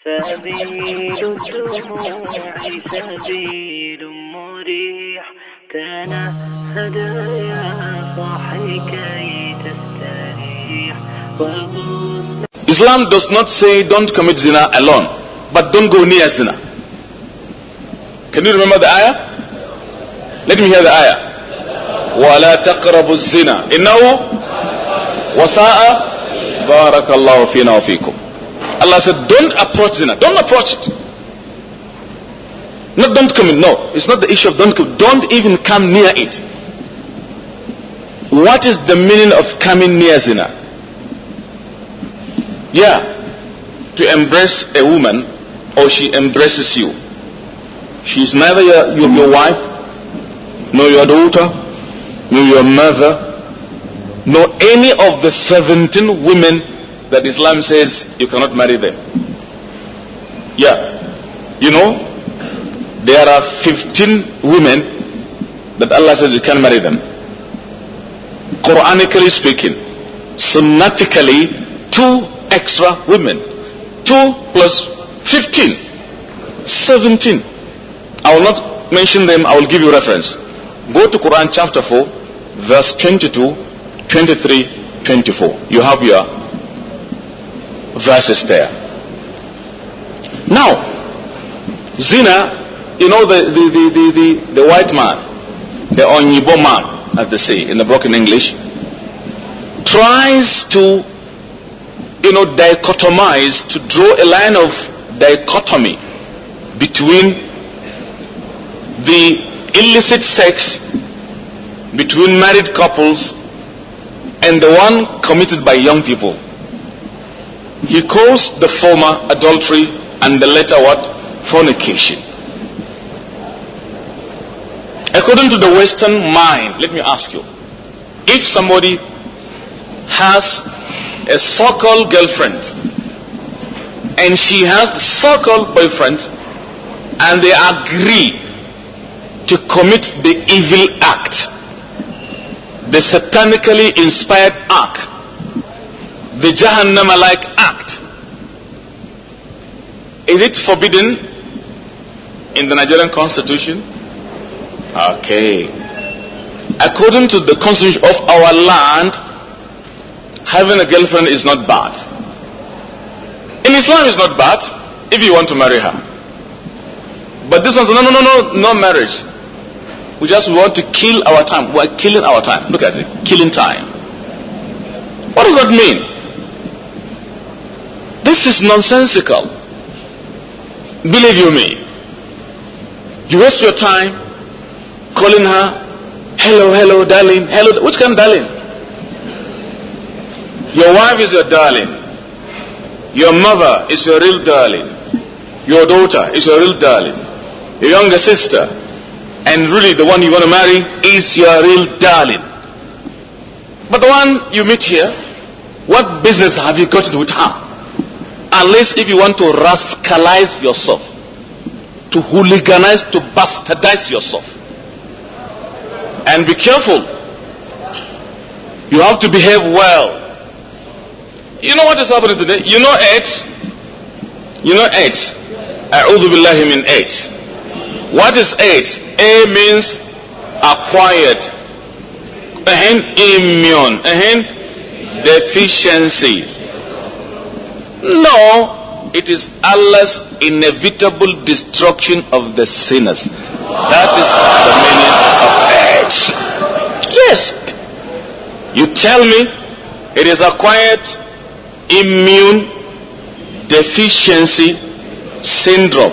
سبيل الدموع سبيل مريح تنهد يا صاحي كي تستريح. Islam does not say don't commit zina alone, but don't go near zina. Can you remember the ayah? Let me hear the ayah. وَلَا تَقْرَبُوا الزِّنَا إِنَّهُ وَسَاءَ بَارَكَ اللَّهُ فِينَا وَفِيكُمْ. Allah said don't approach zina. Don't approach it. Not don't come in. No, it's not the issue of don't come. Don't even come near it. What is the meaning of coming near zina? Yeah, to embrace a woman or she embraces you. She is neither your wife, nor your daughter, nor your mother, nor any of the 17 women that Islam says you cannot marry them. Yeah, you know, there are 15 women that Allah says you can't marry them. Quranically speaking, sunnatically, 2 extra women. 2 plus 15. 17. I will not mention them, I will give you reference. Go to Quran chapter 4, verse 22, 23, 24. You have your verses there. Now, zina, you know the white man, the Onyibo man, as they say in the broken English, tries to, dichotomize, to draw a line of dichotomy between the illicit sex between married couples and the one committed by young people. He calls the former adultery and the latter what? Fornication. According to the Western mind, let me ask you, if somebody has a so-called girlfriend and she has a so-called boyfriend and they agree to commit the evil act, the satanically inspired act, the Jahannama-like act, is it forbidden in the Nigerian constitution? Okay. According to the constitution of our land, having a girlfriend is not bad. In Islam it's not bad if you want to marry her. But this one's no marriage. We just want to kill our time. We are killing our time. Look at it. Killing time. What does that mean? This is nonsensical. Believe you me. You waste your time calling her, hello, darling. Hello, which kind of darling? Your wife is your darling. Your mother is your real darling. Your daughter is your real darling. Your younger sister, and really the one you want to marry, is your real darling. But the one you meet here, what business have you got with her? Unless if you want to rascalize yourself, to hooliganize, to bastardize yourself. And be careful. You have to behave well. You know what is happening today? You know AIDS? You know AIDS? A'udhu billahi min AIDS. What is AIDS? A means acquired. Immune. Deficiency. No, it is Allah's inevitable destruction of the sinners. That is the meaning of AIDS. Yes. You tell me it is acquired immune deficiency syndrome.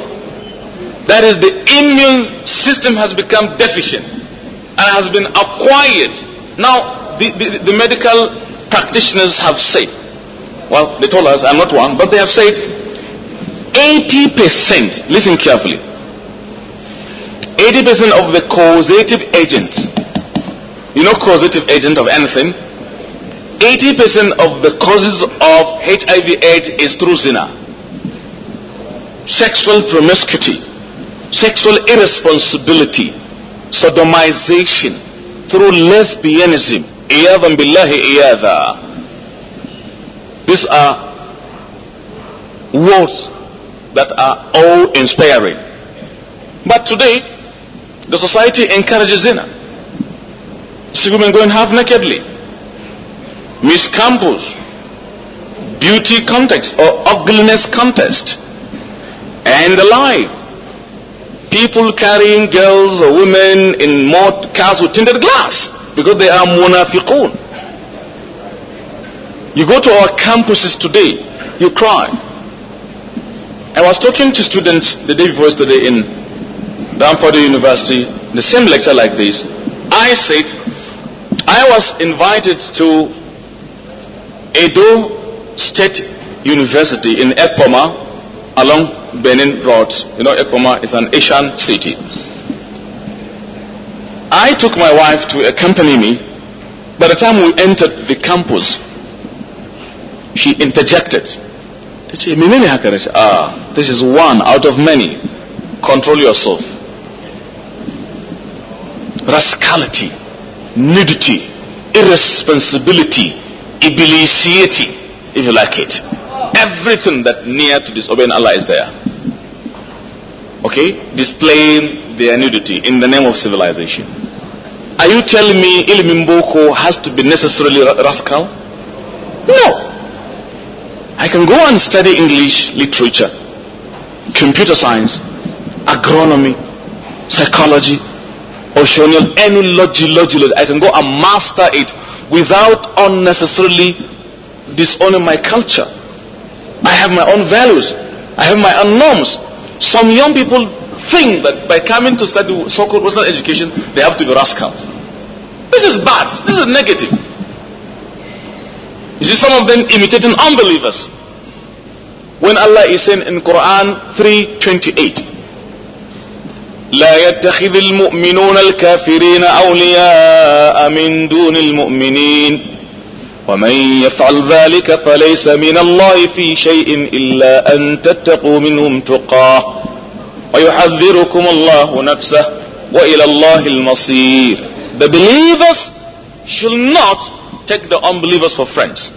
That is, the immune system has become deficient and has been acquired. Now, the medical practitioners have said, well, they told us, I'm not one, but they have said 80%, listen carefully, 80% of the causative agents, you know causative agent of anything, 80% of the causes of HIV/AIDS is through zina. Sexual promiscuity, sexual irresponsibility, sodomization, through lesbianism, iyadhan billahi iyadha. These are words that are awe-inspiring. But today, the society encourages zina. See women going half nakedly. Miss Campus, beauty contest or ugliness contest, and the like. People carrying girls or women in more cars with tinted glass because they are munafiqun. You go to our campuses today, you cry. I was talking to students the day before yesterday in Danford University, the same lecture like this. I said, I was invited to Edo State University in Ekpoma along Benin Road. You know, Ekpoma is an Asian city. I took my wife to accompany me. By the time we entered the campus, she interjected. This is one out of many. Control yourself. Rascality, nudity, irresponsibility, ibilisiety, if you like it. Everything that near to disobeying Allah is there. Okay? Displaying their nudity in the name of civilization. Are you telling me Ilm Mboko has to be necessarily rascal? No. I can go and study English literature, computer science, agronomy, psychology, oceanial, any logi, I can go and master it without unnecessarily disowning my culture. I have my own values. I have my own norms. Some young people think that by coming to study so-called Western education, they have to be rascals. This is bad. This is negative. You see some of them imitating unbelievers. When Allah is saying in Quran 3:28, لا يتخذ المؤمنون الكافرين أولياء من دون المؤمنين ومن يفعل ذلك فليس من الله في شيء إلا أن تتقوا منهم تقاه ويحذركم الله نفسه وإلى الله المصير. The believers should not take the unbelievers for friends.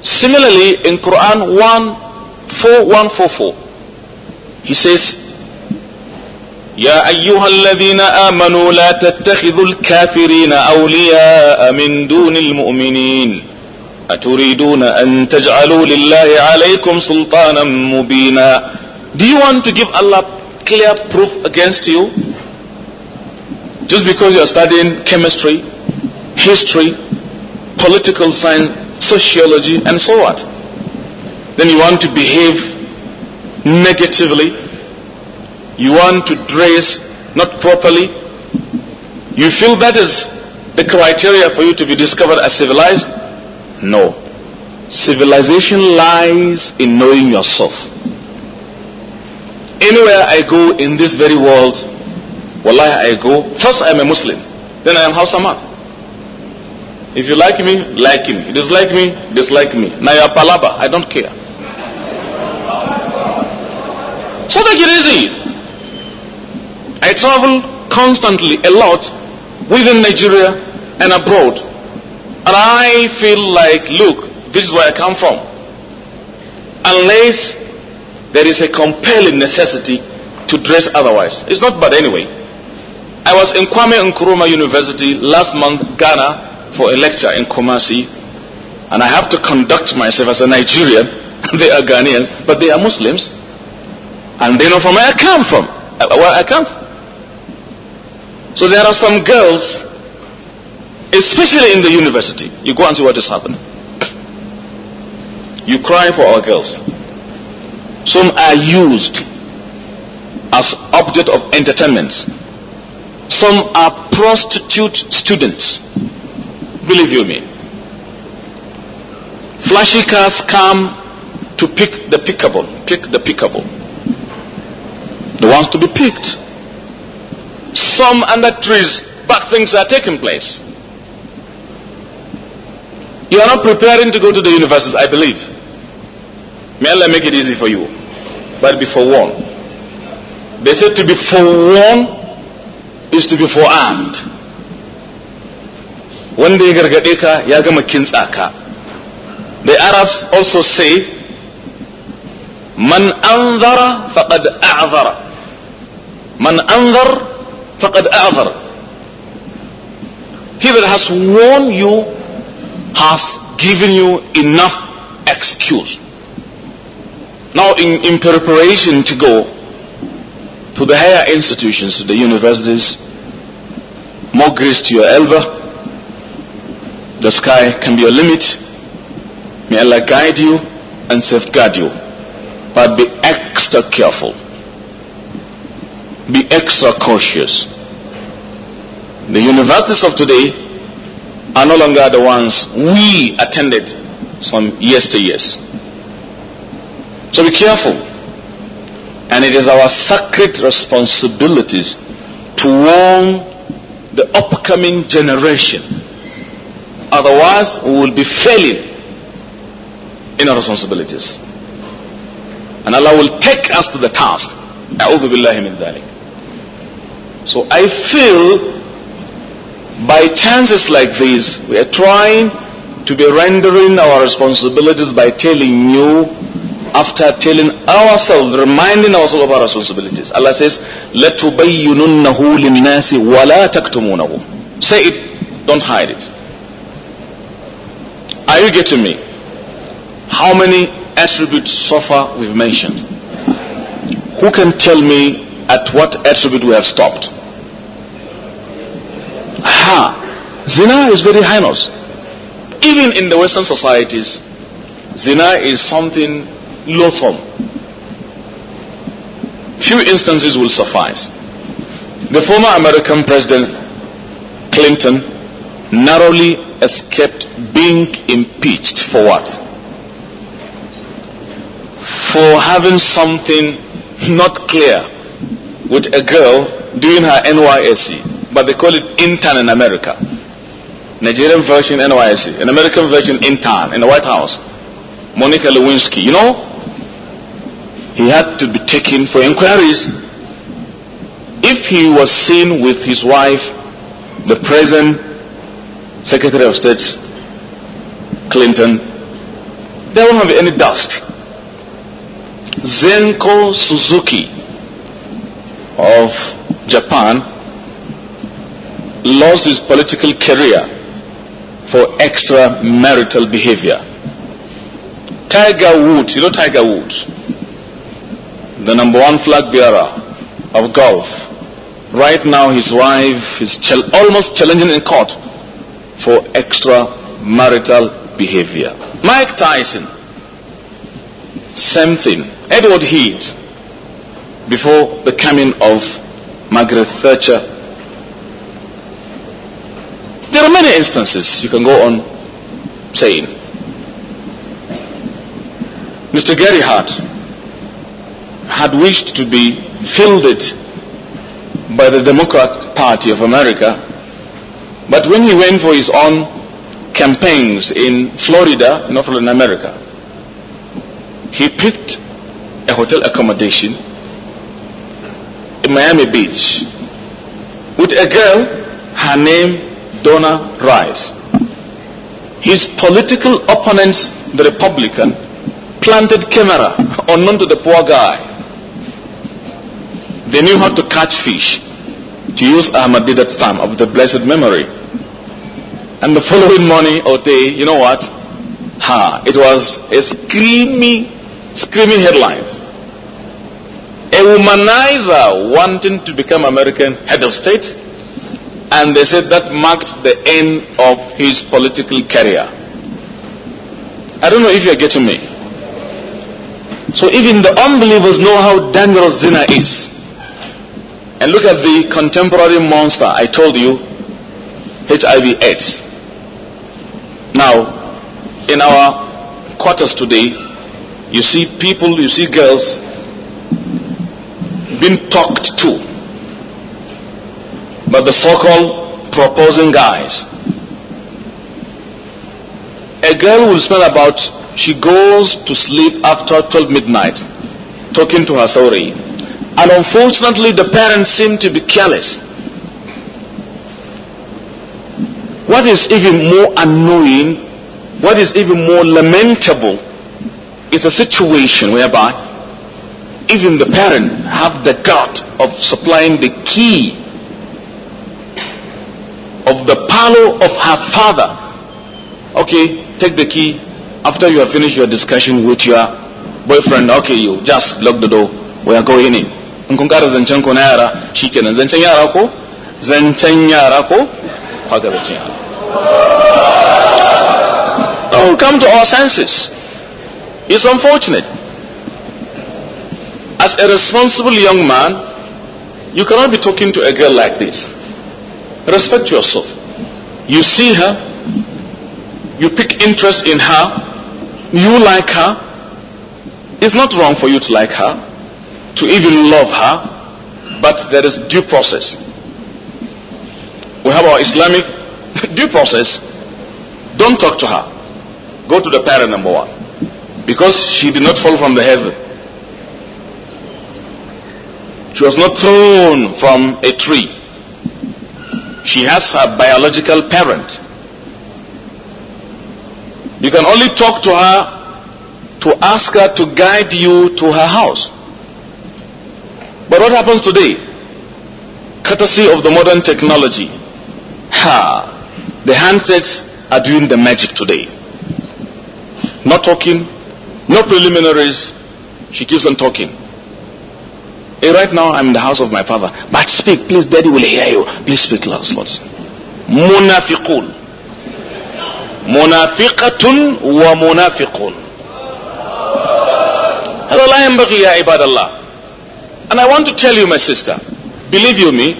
Similarly, in Quran 1:144, he says, يا أيها الذين آمنوا لا تتخذوا الكافرين أولياء من دون المؤمنين أتريدون أن تجعلوا لله عليكم سلطانا مبينا. Do you want to give Allah clear proof against you? Just because you are studying chemistry, history, political science, sociology, and so what? Then you want to behave negatively. You want to dress not properly. You feel that is the criteria for you to be discovered as civilized? No. Civilization lies in knowing yourself. Anywhere I go in this very world, wallahi I go, first I am a Muslim, then I am Hausa man. If you like me, like me. You dislike me, dislike me. Now you are palaba, I don't care. So take it easy. I travel constantly a lot within Nigeria and abroad. And I feel like, look, this is where I come from. Unless there is a compelling necessity to dress otherwise. It's not bad anyway. I was in Kwame Nkrumah University last month, Ghana, for a lecture in Kumasi. And I have to conduct myself as a Nigerian. They are Ghanaians, but they are Muslims. And they know from where I come from. So there are some girls, especially in the university. You go and see what is happening. You cry for our girls. Some are used as object of entertainment. Some are prostitute students. Believe you me. Flashy cars come to pick the pickable. The ones to be picked. Some under trees, bad things are taking place. You are not preparing to go to the universities, I believe. May Allah make it easy for you. But be forewarned. They said to be forewarned is to be forearmed. When they gargade ka, ya gama kintsa ka. The Arabs also say, Man anzara faqad a'zara. Man anzar faqad a'zara. He that has warned you has given you enough excuse. Now in preparation to go to the higher institutions, to the universities, more grace to your elbow. The sky can be your limit. May Allah guide you and safeguard you. But be extra careful. Be extra cautious. The universities of today are no longer the ones we attended some yesteryears. So be careful. And it is our sacred responsibilities to warn the upcoming generation. Otherwise, we will be failing in our responsibilities. And Allah will take us to the task. A'udhu billahi min dhalik. So I feel by chances like these, we are trying to be rendering our responsibilities by telling you, after telling ourselves, reminding ourselves of our responsibilities. Allah says, لَتُبَيِّنُنَّهُ لِلنَّاسِ وَلَا تَكْتُمُونَهُ. Say it, don't hide it. Are you getting me? How many attributes so far we've mentioned? Who can tell me at what attribute we have stopped? Zina is very heinous. Even in the Western societies, zina is something loathsome. Few instances will suffice. The former American President Clinton narrowly escaped being impeached for what? For having something not clear with a girl doing her NYSC, but they call it intern in America. Nigerian version NYSC, an American version intern in the White House. Monica Lewinsky, you know, he had to be taken for inquiries. If he was seen with his wife, the present Secretary of State Clinton, there won't have any dust. Zenko Suzuki of Japan lost his political career for extramarital behavior. Tiger Woods, you know Tiger Woods, the #1 flag bearer of golf. Right now his wife is almost challenging in court for extramarital behavior. Mike Tyson, same thing. Edward Heath, before the coming of Margaret Thatcher. There are many instances you can go on saying. Mr. Gary Hart had wished to be fielded by the Democrat Party of America, but when he went for his own campaigns in Florida, in America, he picked a hotel accommodation in Miami Beach with a girl, her name Donna Rice. His political opponents, the Republican, planted camera unknown to the poor guy. They knew how to catch fish, to use Ahmadiyyat's term of the blessed memory. And the following morning or day, you know what? It was a screaming headlines. A womanizer wanting to become American head of state, and they said that marked the end of his political career. I don't know if you're getting me. So even the unbelievers know how dangerous zina is. And look at the contemporary monster I told you, HIV/AIDS. Now, in our quarters today, you see people, you see girls being talked to by the so-called proposing guys. A girl will spend she goes to sleep after 12 midnight talking to her sorry. And unfortunately the parents seem to be careless. What is even more annoying, what is even more lamentable is a situation whereby even the parent have the gut of supplying the key of the parlor of her father. Okay, take the key after you have finished your discussion with your boyfriend. Okay, you just lock the door, we are going in. In kun kara zancen ko na yara shikenan, zancen yara ko haka zancen yara. Don't come to our senses. It's unfortunate. As a responsible young man, you cannot be talking to a girl like this. Respect yourself. You see her, you pick interest in her, you like her. It's not wrong for you to like her, to even love her, but there is due process. We have our Islamic due process. Don't talk to her. Go to the parent, number one, because she did not fall from the heaven. She was not thrown from a tree. She has her biological parent. You can only talk to her to ask her to guide you to her house. But what happens today? Courtesy of the modern technology, the handsets are doing the magic today. Not talking, no preliminaries, she keeps on talking. Hey, right now I'm in the house of my father, but speak, please, daddy will hear you. Please speak loud. Munafiqun. Munafiqatun wa munafiqun. هذا لا ينبغي يا عباد الله. And I want to tell you, my sister, believe you me,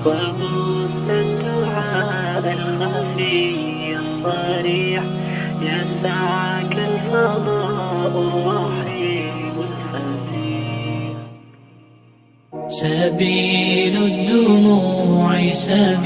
وبث الدعاء الخفي الصريح يسعك الفضاء الرحيم الفسيح. سبيل الدموع سبيل